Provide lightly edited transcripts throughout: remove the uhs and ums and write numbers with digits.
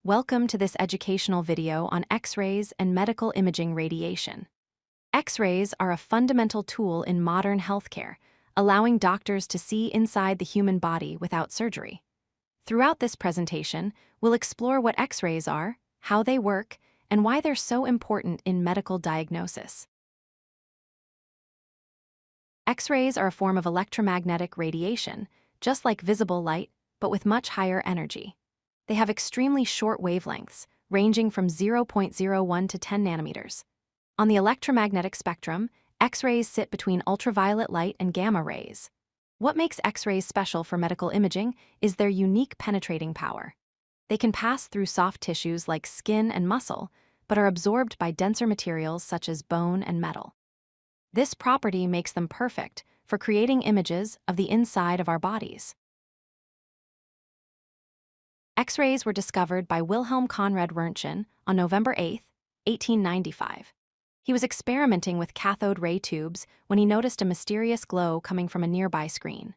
Welcome to this educational video on X-rays and medical imaging radiation. X-rays are a fundamental tool in modern healthcare, allowing doctors to see inside the human body without surgery. Throughout this presentation, we'll explore what X-rays are, how they work, and why they're so important in medical diagnosis. X-rays are a form of electromagnetic radiation, just like visible light, but with much higher energy. They have extremely short wavelengths, ranging from 0.01 to 10 nanometers. On the electromagnetic spectrum, X-rays sit between ultraviolet light and gamma rays. What makes X-rays special for medical imaging is their unique penetrating power. They can pass through soft tissues like skin and muscle, but are absorbed by denser materials such as bone and metal. This property makes them perfect for creating images of the inside of our bodies. X-rays were discovered by Wilhelm Röntgen on November 8, 1895. He was experimenting with cathode ray tubes when he noticed a mysterious glow coming from a nearby screen.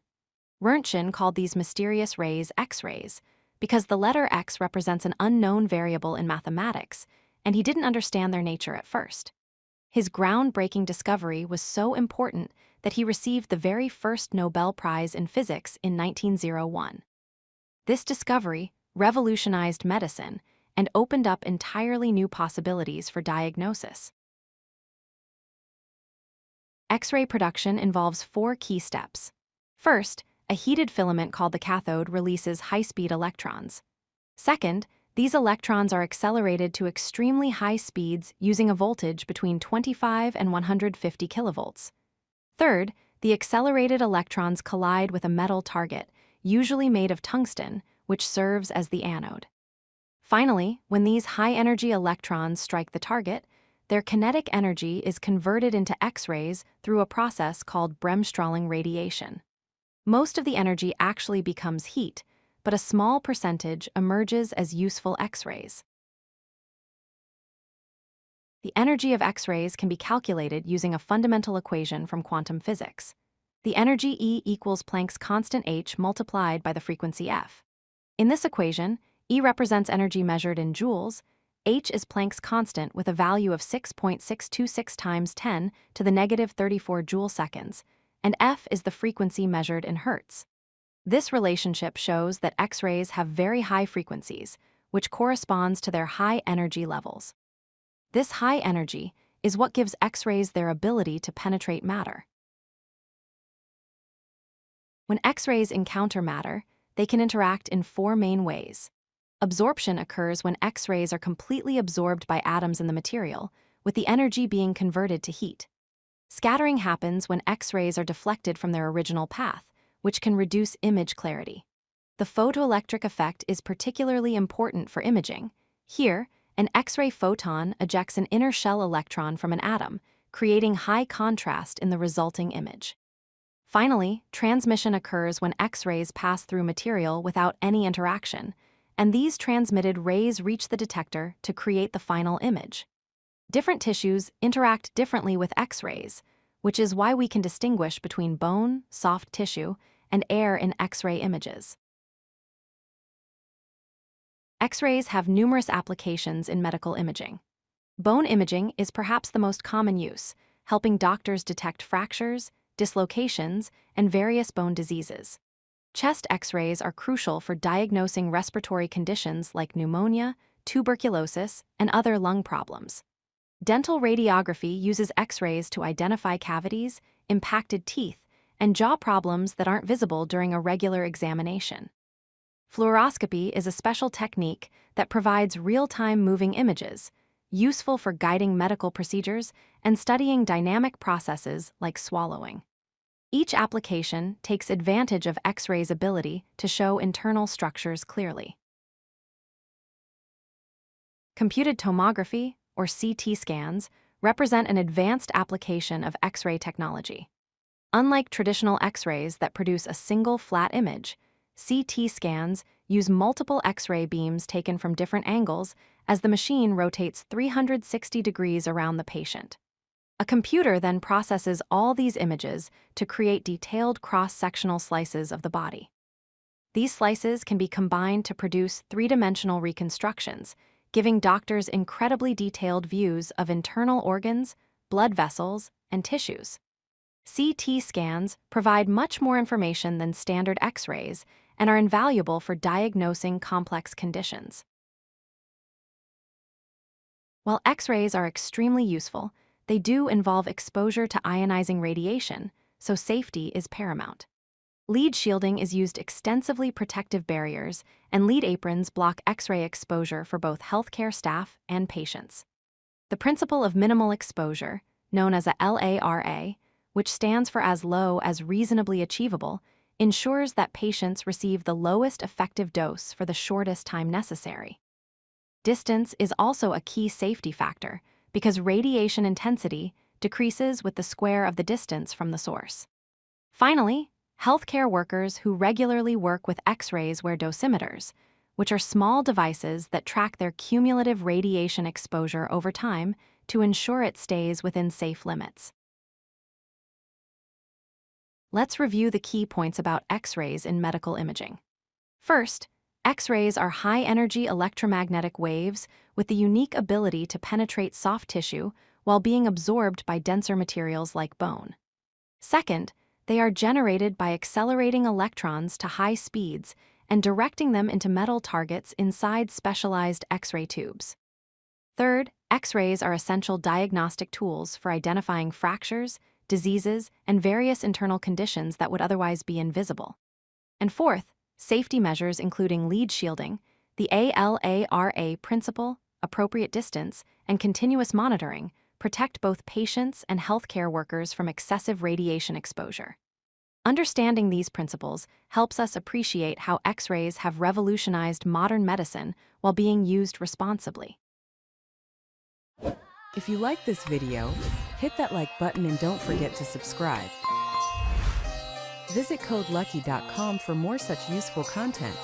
Röntgen called these mysterious rays X-rays because the letter X represents an unknown variable in mathematics, and he didn't understand their nature at first. His groundbreaking discovery was so important that he received the very first Nobel Prize in Physics in 1901. This discovery revolutionized medicine and opened up entirely new possibilities for diagnosis. X-ray production involves 4 key steps. First, a heated filament called the cathode releases high-speed electrons. Second, these electrons are accelerated to extremely high speeds using a voltage between 25 and 150 kilovolts. Third, the accelerated electrons collide with a metal target, usually made of tungsten, which serves as the anode. Finally, when these high-energy electrons strike the target, their kinetic energy is converted into X-rays through a process called Bremsstrahlung radiation. Most of the energy actually becomes heat, but a small percentage emerges as useful X-rays. The energy of X-rays can be calculated using a fundamental equation from quantum physics. The energy E equals Planck's constant h multiplied by the frequency f. In this equation, E represents energy measured in joules, h is Planck's constant with a value of 6.626 times 10 to the negative 34 joule seconds, and f is the frequency measured in hertz. This relationship shows that X-rays have very high frequencies, which corresponds to their high energy levels. This high energy is what gives X-rays their ability to penetrate matter. When X-rays encounter matter, they can interact in 4 main ways. Absorption occurs when X-rays are completely absorbed by atoms in the material, with the energy being converted to heat. Scattering happens when X-rays are deflected from their original path, which can reduce image clarity. The photoelectric effect is particularly important for imaging. Here, an X-ray photon ejects an inner shell electron from an atom, creating high contrast in the resulting image. Finally, transmission occurs when X-rays pass through material without any interaction, and these transmitted rays reach the detector to create the final image. Different tissues interact differently with X-rays, which is why we can distinguish between bone, soft tissue, and air in X-ray images. X-rays have numerous applications in medical imaging. Bone imaging is perhaps the most common use, helping doctors detect fractures, dislocations, and various bone diseases. Chest X-rays are crucial for diagnosing respiratory conditions like pneumonia, tuberculosis, and other lung problems. Dental radiography uses X-rays to identify cavities, impacted teeth, and jaw problems that aren't visible during a regular examination. Fluoroscopy is a special technique that provides real-time moving images, useful for guiding medical procedures and studying dynamic processes like swallowing. Each application takes advantage of X-rays' ability to show internal structures clearly. Computed tomography, or CT scans, represent an advanced application of X-ray technology. Unlike traditional X-rays that produce a single flat image, CT scans use multiple X-ray beams taken from different angles as the machine rotates 360 degrees around the patient. A computer then processes all these images to create detailed cross-sectional slices of the body. These slices can be combined to produce three-dimensional reconstructions, giving doctors incredibly detailed views of internal organs, blood vessels, and tissues. CT scans provide much more information than standard X-rays and are invaluable for diagnosing complex conditions. While X-rays are extremely useful, they do involve exposure to ionizing radiation, so safety is paramount. Lead shielding is used extensively protective barriers, and lead aprons block X-ray exposure for both healthcare staff and patients. The principle of minimal exposure, known as a ALARA, which stands for as low as reasonably achievable, ensures that patients receive the lowest effective dose for the shortest time necessary. Distance is also a key safety factor because radiation intensity decreases with the square of the distance from the source. Finally, healthcare workers who regularly work with X-rays wear dosimeters, which are small devices that track their cumulative radiation exposure over time to ensure it stays within safe limits. Let's review the key points about X-rays in medical imaging. First, X-rays are high-energy electromagnetic waves with the unique ability to penetrate soft tissue while being absorbed by denser materials like bone. Second, they are generated by accelerating electrons to high speeds and directing them into metal targets inside specialized X-ray tubes. Third, X-rays are essential diagnostic tools for identifying fractures, diseases, and various internal conditions that would otherwise be invisible. And fourth, safety measures including lead shielding, the ALARA principle, appropriate distance, and continuous monitoring protect both patients and healthcare workers from excessive radiation exposure. Understanding these principles helps us appreciate how X-rays have revolutionized modern medicine while being used responsibly. If you like this video, hit that like button and don't forget to subscribe. Visit codelucky.com for more such useful content.